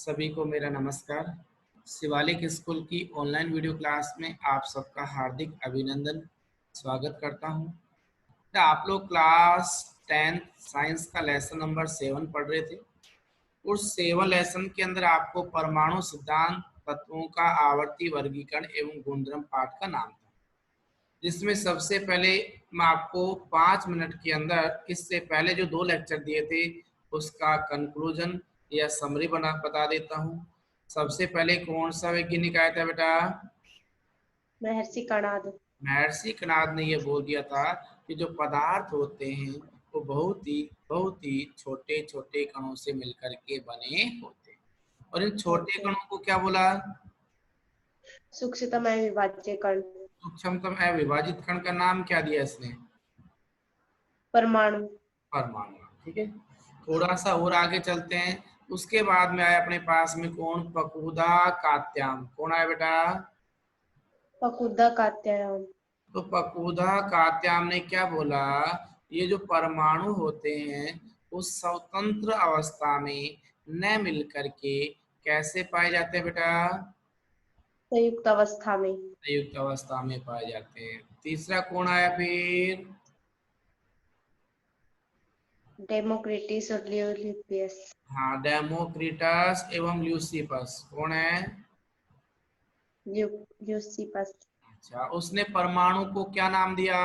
सभी को मेरा नमस्कार। शिवालिक स्कूल की ऑनलाइन वीडियो क्लास में आप सबका हार्दिक अभिनंदन स्वागत करता हूं। तो आप लोग क्लास 10th साइंस का लेसन नंबर 7 पढ़ रहे थे। उस 7 लेसन के अंदर आपको परमाणु सिद्धांत, तत्वों का आवर्ती वर्गीकरण एवं गुणधर्म पाठ का नाम था, जिसमें सबसे पहले मैं आपको 5 मिनट के अंदर इससे पहले जो 2 लेक्चर दिए थे उसका कंक्लूजन या समरी बता देता हूँ। सबसे पहले कौन सा वैज्ञानिक आया था बेटा? महर्षि कणाद। महर्षि कणाद ने यह बोल दिया था कि जो पदार्थ होते हैं वो बहुत ही छोटे छोटे कणों से मिलकर के बने होते हैं। और इन छोटे कणों को क्या बोला? सूक्ष्मतम अविभाज्य कण। सूक्ष्मतम अविभाजित कण का नाम क्या दिया इसने? परमाणु। परमाणु। ठीक है, थोड़ा सा और आगे चलते हैं। उसके बाद में आया अपने पास में कौन? पकुदा कात्याम। कौन आया बेटा? फकुदा कात्यायन। तो पकुदा कात्याम ने क्या बोला? ये जो परमाणु होते हैं उस स्वतंत्र अवस्था में न मिलकर के कैसे पाए जाते हैं बेटा? संयुक्त अवस्था में। संयुक्त अवस्था में पाए जाते हैं। तीसरा कौन आया फिर? डेमोक्रिटिस और ल्यूसिपियस। हाँ, डेमोक्रिटस एवं ल्यूसिपस। कौन है? ल्यूसिपस। अच्छा, उसने परमाणु को क्या नाम दिया?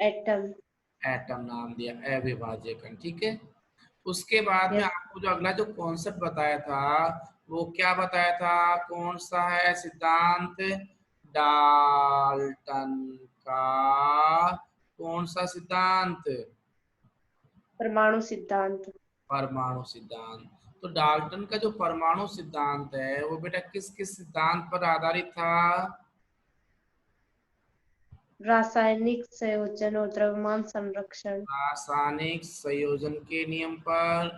एटम। एटम नाम दिया, अविभाज्य कण। ठीक है, उसके बाद में यस। आपको जो अगला जो कॉन्सेप्ट बताया था वो क्या बताया था? कौन सा है सिद्धांत? डाल्टन का। कौन सा सिद्धांत? परमाणु सिद्धांत। परमाणु सिद्धांत। तो डाल्टन का जो परमाणु सिद्धांत है वो बेटा किस किस सिद्धांत पर आधारित था? रासायनिक संयोजन और द्रव्यमान संरक्षण। रासायनिक संयोजन के नियम पर।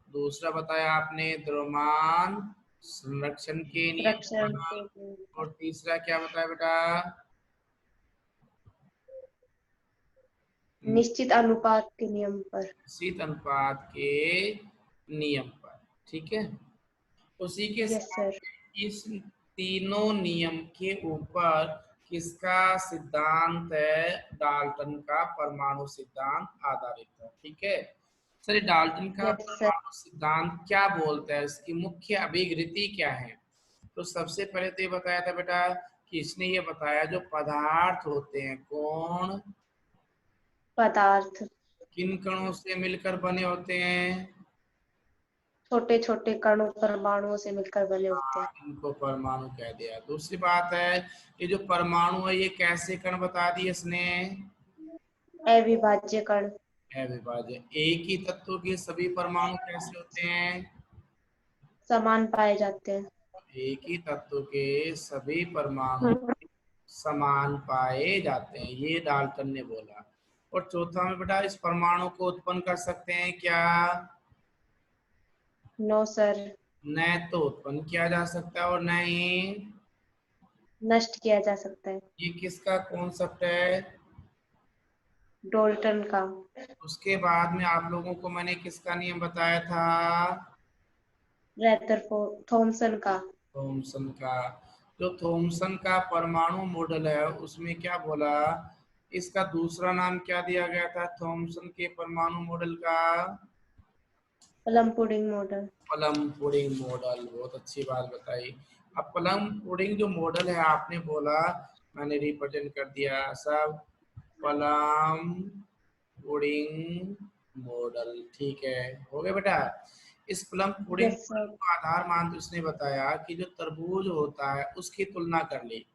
दूसरा बताया आपने द्रव्यमान संरक्षण के नियम रक्षण पर। के और तीसरा क्या बताया बेटा? निश्चित अनुपात के नियम पर। निश्चित अनुपात के नियम पर। ठीक है, उसी के यस सर। साथ इस तीनों नियम के ऊपर किसका सिद्धांत है? डाल्टन का परमाणु सिद्धांत आधारित है। ठीक है सर, डाल्टन का यस सर। परमाणु सिद्धांत क्या बोलता है, इसकी मुख्य अभिवृत्ति क्या है? तो सबसे पहले तो ये बताया था बेटा कि इसने ये बताया जो पदार्थ होते हैं, कौन पदार्थ किन कणों से मिलकर बने होते हैं? छोटे छोटे कणों परमाणुओं से मिलकर बने होते हैं। इनको परमाणु कह दिया। दूसरी बात है, ये जो परमाणु है ये कैसे कण बता दिए इसने? अविभाज्य कण। अविभाज्य। एक ही तत्व के सभी परमाणु कैसे होते हैं? समान पाए जाते हैं। एक ही तत्व के सभी परमाणु समान पाए जाते हैं, ये डाल्टन ने बोला। और चौथा में बेटा इस परमाणु को उत्पन्न कर सकते हैं क्या? No sir. न तो उत्पन्न किया जा सकता है और न ही नष्ट किया जा सकता है। ये किसका कॉन्सेप्ट है? डोल्टन का। उसके बाद में आप लोगों को मैंने किसका नियम बताया था? थॉमसन का। थॉमसन का। जो थॉमसन का परमाणु मॉडल है उसमें क्या बोला? इसका दूसरा नाम क्या दिया गया था थॉमसन के परमाणु मॉडल का? Plum pudding model. Plum pudding model. बहुत अच्छी बात बताई। अब प्लम पुडिंग जो मॉडल है आपने बोला, मैंने रिप्रेजेंट कर दिया सब। Plum pudding model. ठीक है, हो गया बेटा। इस plum pudding yes model sir. को आधार मानते उसने बताया कि जो तरबूज होता है उसकी तुलना कर ली।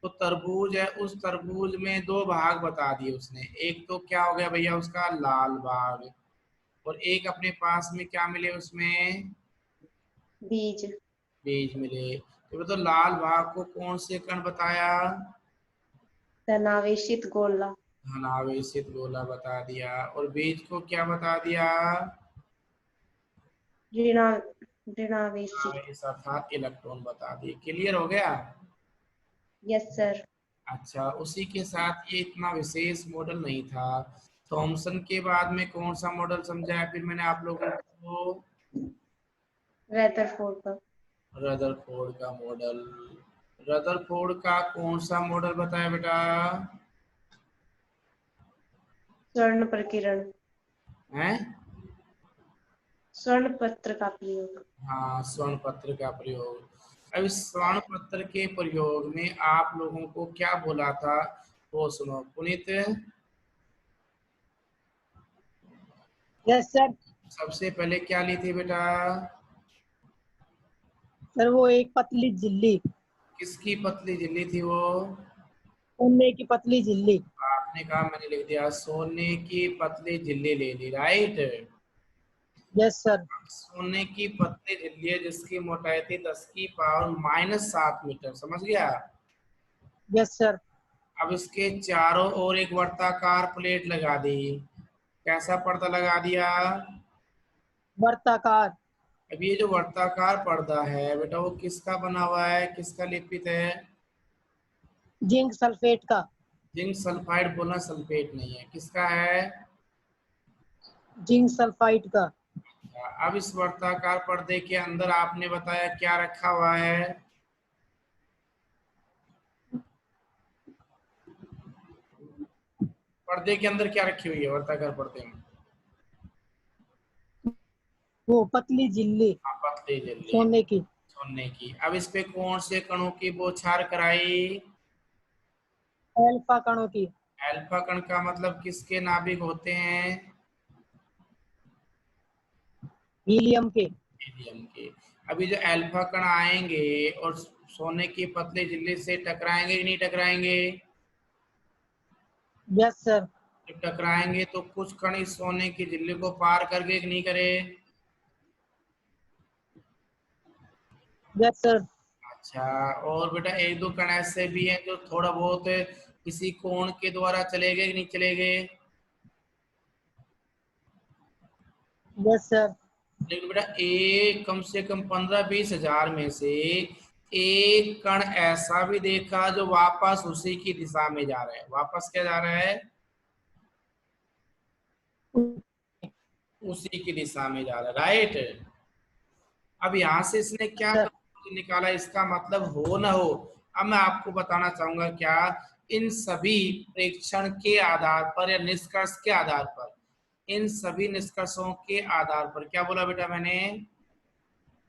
तो तरबूज है, उस तरबूज में दो भाग बता दिए उसने। एक तो क्या हो गया भैया उसका लाल भाग, और एक अपने पास में क्या मिले उसमें? बीज। बीज मिले। तो मतलब लाल भाग को कौन से कण बताया? धनावेशित गोला। धनावेशित गोला बता दिया। और बीज को क्या बता दिया? ऋणा ऋणावेशित। धनावेश अर्थात इलेक्ट्रॉन बता दिए। क्लियर हो गया? Yes sir. अच्छा, उसी के साथ ये इतना विशेष मॉडल नहीं था। थॉमसन के बाद में कौन सा मॉडल समझाया फिर मैंने आप लोगों को? रदरफोर्ड का। रदरफोर्ड का मॉडल। रदरफोर्ड का कौन सा मॉडल बताया बेटा? स्वर्ण प्रकीर्ण। हैं? स्वर्ण पत्र का प्रयोग। हाँ, स्वर्ण पत्र का प्रयोग। अब इस स्वर्ण पत्र के प्रयोग में आप लोगों को क्या बोला था वो सुनो पुनीत। Yes sir. सबसे पहले क्या ली थी बेटा? सर वो एक पतली झिल्ली, किसकी पतली झिल्ली थी वो? सोने की पतली झिल्ली। आपने कहा, मैंने लिख दिया सोने की पतली झिल्ली ले ली, राइट। Yes sir. सोने की पतली झिल्ली है जिसकी मोटाई थी 10⁻⁷मीटर, समझ गया? Yes sir. अब इसके चारों ओर एक वर्ताकार प्लेट लगा दी। कैसा पर्दा लगा दिया? वर्ताकार। अब ये जो वर्ताकार पर्दा है बेटा वो किसका बना हुआ है, किसका लेपित है? जिंक सल्फेट का। जिंक सल्फाइड बोलना, सल्फेट नहीं है। किसका है? जिंक सल्फाइड का। अब इस वर्ताकार पर्दे के अंदर आपने बताया क्या रखा हुआ है? पर्दे के अंदर क्या रखी हुई है वर्ताकार पर्दे में? वो पतली झिल्ली हाँ, पतली झिल्ली सोने की। सोने की। अब इस पे कौन से कणों की बौछार कराई? अल्फा कणों की। अल्फा कण का मतलब किसके नाभिक होते हैं? हीलियम के। हीलियम के। अभी जो अल्फा कण आएंगे और सोने की पतली झिल्ली से टकराएंगे कि नहीं टकराएंगे? Yes sir. जब टकराएंगे तो कुछ कण इस सोने की झिल्ली को पार करके कि नहीं करे? Yes sir. अच्छा, और बेटा एक दो कण ऐसे भी हैं जो थोड़ा बहुत किसी कोण के द्वारा चले गए कि नहीं चले गए? Yes sir. लेकिन बेटा एक कम से कम 15-20 हजार में से एक कण ऐसा भी देखा जो वापस उसी की दिशा में जा रहा है। वापस क्या जा रहा है? उसी की दिशा में जा रहा है, राइट। अब यहां से इसने क्या सर। निकाला, इसका मतलब हो ना हो। अब मैं आपको बताना चाहूंगा क्या, इन सभी प्रेक्षण के आधार पर या निष्कर्ष के आधार पर, इन सभी निष्कर्षों के आधार पर क्या बोला बेटा मैंने?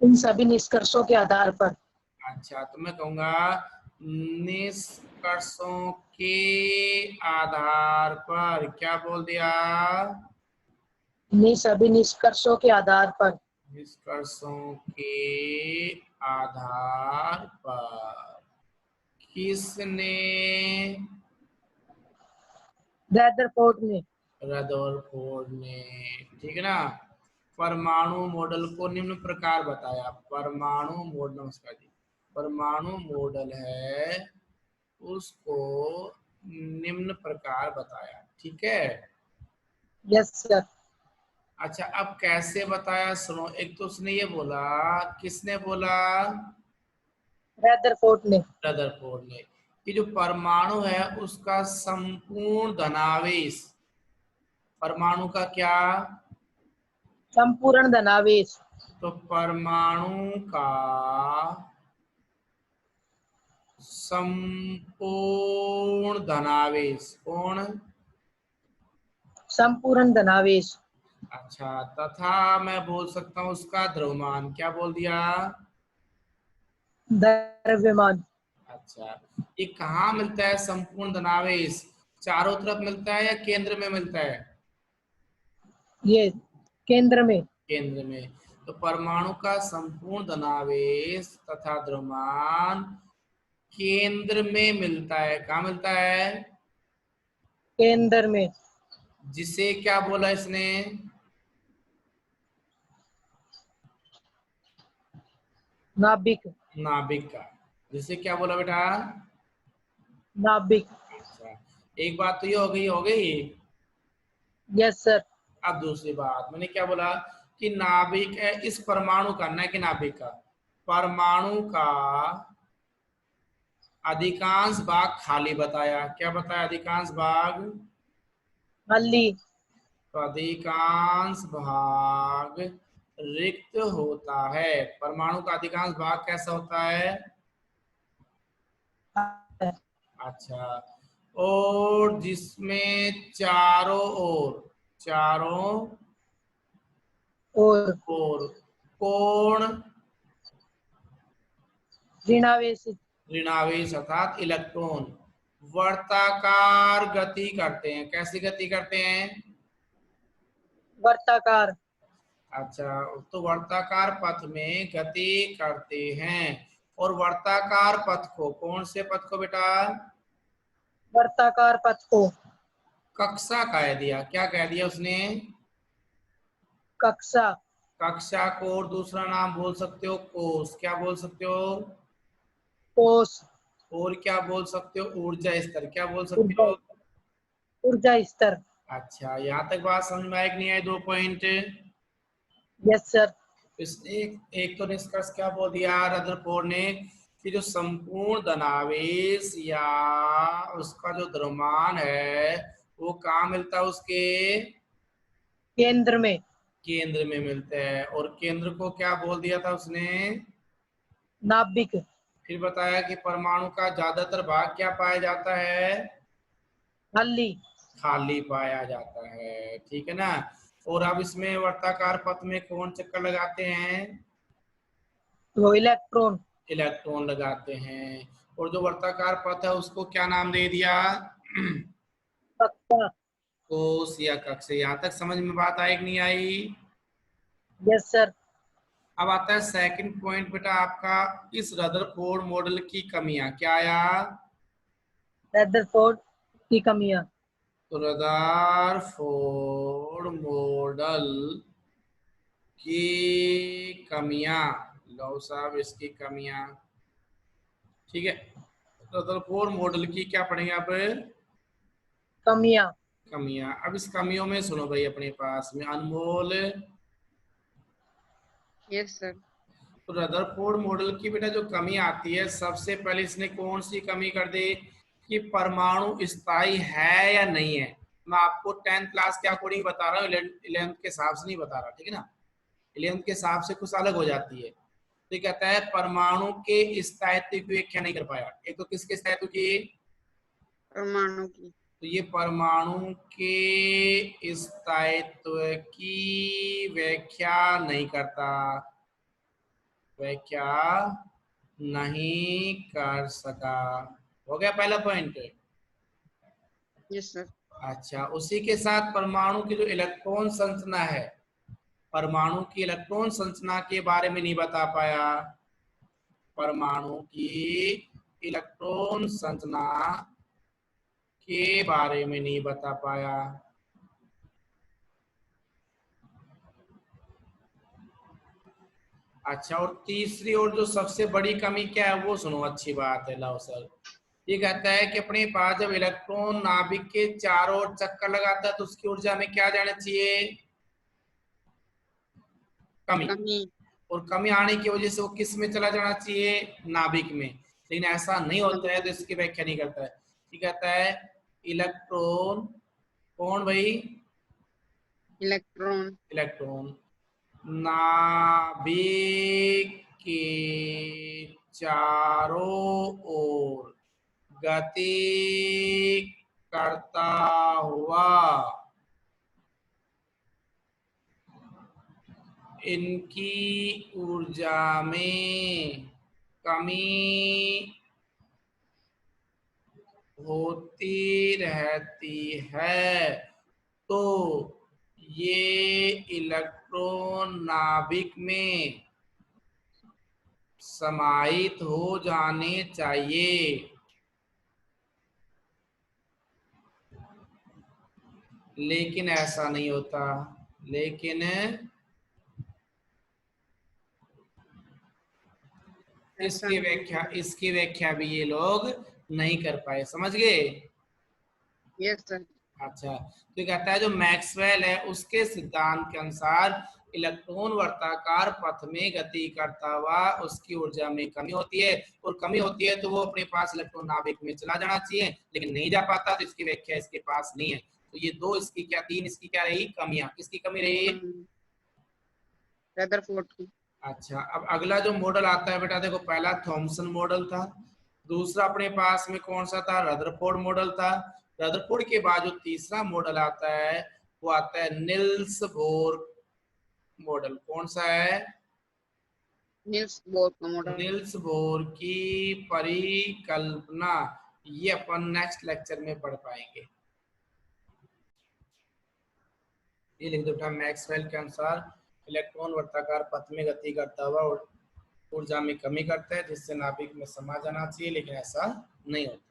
इन सभी निष्कर्षों के आधार पर। अच्छा, तो मैं कहूंगा निष्कर्षों के आधार पर। क्या बोल दिया? इन सभी निष्कर्षों के आधार पर। निष्कर्षों के आधार पर किसने? रदरफोर्ड ने। रदरफोर्ड ने, ठीक है ना। परमाणु मॉडल को निम्न प्रकार बताया। परमाणु मॉडल, नमस्कार जी, परमाणु मॉडल है उसको निम्न प्रकार बताया, ठीक है। Yes sir. अच्छा, अब कैसे बताया सुनो। एक तो उसने ये बोला, किसने बोला? रदरफोर्ड ने। रदरफोर्ड ने, कि जो परमाणु है उसका संपूर्ण धनावेश, परमाणु का क्या? संपूर्ण धनावेश। तो परमाणु का संपूर्ण धनावेश कौन? संपूर्ण धनावेश। अच्छा, तथा मैं बोल सकता हूँ उसका द्रव्यमान। क्या बोल दिया? द्रव्यमान। अच्छा, ये कहाँ मिलता है संपूर्ण धनावेश? चारों तरफ मिलता है या केंद्र में मिलता है? ये केंद्र में। केंद्र में। तो परमाणु का संपूर्ण धनावेश तथा द्रव्यमान केंद्र में मिलता है। कहाँ मिलता है? केंद्र में। जिसे क्या बोला इसने? नाभिक। नाभिक का। जिसे क्या बोला बेटा? नाभिक। अच्छा, एक बात तो ये हो गई। Yes sir. अब दूसरी बात मैंने क्या बोला कि नाभिक है इस परमाणु का, न कि नाभिक का, परमाणु का अधिकांश भाग खाली बताया। क्या बताया? अधिकांश भाग। खाली। तो अधिकांश भाग रिक्त होता है। परमाणु का अधिकांश भाग कैसा होता है? अच्छा, और जिसमें चारों और ओर कोण ऋणावेश अर्थात इलेक्ट्रॉन वर्ताकार गति करते हैं। कैसी गति करते हैं? वर्ताकार अच्छा, तो वर्ताकार पथ में गति करते हैं। और वर्ताकार पथ को, कौन से पथ को बेटा? वर्ताकार पथ को कक्षा कह दिया। क्या कह दिया उसने? कक्षा कक्षा को और दूसरा नाम बोल सकते हो कोश। क्या बोल सकते हो? कोश और क्या बोल सकते हो? ऊर्जा स्तर। क्या बोल सकते हो? ऊर्जा स्तर। अच्छा, यहाँ तक बात समझ में आए कि नहीं आए? 2 पॉइंट। Yes sir. इसने एक तो निष्कर्ष क्या बोल दिया रदरफोर्ड ने कि जो संपूर्ण धनावेश या उसका जो द्रव्यमान है वो कहाँ मिलता है? उसके केंद्र में मिलता है। और केंद्र को क्या बोल दिया था उसने? नाभिक। फिर बताया कि परमाणु का ज्यादातर भाग क्या पाया जाता है? खाली पाया जाता है। ठीक है ना। और अब इसमें वर्ताकार पथ में कौन चक्कर लगाते हैं? वो इलेक्ट्रॉन लगाते हैं। और जो वर्ताकार पथ है उसको क्या नाम दे दिया? कक्षा। कोश या कक्ष। यहाँ तक समझ में बात आई कि नहीं आई? Yes sir. अब आता है सेकंड पॉइंट बेटा आपका, इस रदरफोर्ड मॉडल की कमियां। क्या आया? रदरफोर्ड की कमियां। तो रदरफोर्ड मॉडल की कमियां। लो साहब इसकी कमियां। ठीक है, रदरफोर्ड मॉडल की क्या पढ़ेंगे आप? कमियां। कमियां। अब इस कमियों में सुनो भाई, अपने पास में अनमोल। Yes sir. तो रदरफोर्ड मॉडल की बेटा जो कमी आती है, सबसे पहले इसने कौन सी कमी कर दी कि परमाणु स्थायी है या नहीं है। मैं आपको 10th क्लास के अकॉर्डिंग बता रहा हूँ, 11th के हिसाब से नहीं बता रहा। ठीक है ना, 11th के हिसाब से कुछ अलग हो जाती है। तो कहता है परमाणु के स्थायित्व की व्याख्या नहीं कर पाया। एक तो किसके स्थायित्व की? परमाणु की। तो ये परमाणु के स्थायित्व की व्याख्या नहीं करता, व्याख्या नहीं कर सका। हो गया पहला पॉइंट। Yes sir. अच्छा, उसी के साथ परमाणु की जो इलेक्ट्रॉन संरचना है, परमाणु की इलेक्ट्रॉन संरचना के बारे में नहीं बता पाया। परमाणु की इलेक्ट्रॉन संरचना के बारे में नहीं बता पाया। अच्छा, और तीसरी और जो सबसे बड़ी कमी क्या है वो सुनो, अच्छी बात है। लाओ सर, ये कहता है कि अपने पास जब इलेक्ट्रॉन नाभिक के चारों ओर चक्कर लगाता है तो उसकी ऊर्जा में क्या जाना चाहिए? कमी। और कमी आने की वजह से वो किस में चला जाना चाहिए? नाभिक में। लेकिन ऐसा नहीं होता है, तो इसकी व्याख्या नहीं करता है। ये कहता है इलेक्ट्रॉन, कौन भाई? इलेक्ट्रॉन नाभिक के चारों ओर गति करता हुआ इनकी ऊर्जा में कमी होती रहती है। तो ये इलेक्ट्रॉन नाभिक में समाहित हो जाने चाहिए, लेकिन ऐसा नहीं होता। लेकिन इसकी व्याख्या भी ये लोग नहीं कर पाए। समझ गए? Yes sir. अच्छा, तो कहता है जो मैक्सवेल है उसके सिद्धांत के अनुसार इलेक्ट्रॉन वर्ताकार पथ में गति करता हुआ उसकी ऊर्जा में कमी होती है, और कमी होती है तो वो अपने पास इलेक्ट्रॉन नाभिक में चला जाना चाहिए, लेकिन नहीं जा पाता, तो इसकी व्याख्या इसके पास नहीं है। तो ये दो इसकी क्या, तीन इसकी क्या रही कमियां? किसकी कमी रही? रदरफोर्ड की। अच्छा, अब अगला जो मॉडल आता है बेटा, देखो पहला थॉमसन मॉडल था, दूसरा अपने पास में कौन सा था, रदरफोर्ड मॉडल था। रदरफोर्ड के बाद जो तीसरा मॉडल आता है वो आता है निल्स बोर मॉडल। कौन सा है? निल्स बोर का मॉडल। निल्स बोर की परिकल्पना, ये अपन नेक्स्ट लेक्चर में पढ़ पाएंगे। ये लिख दो बेटा, मैक्सवेल के अनुसार इलेक्ट्रॉन वृत्ताकार पथ में गति करता हुआ ऊर्जा में कमी करता है, जिससे नाभिक में समा जाना चाहिए, लेकिन ऐसा नहीं होता।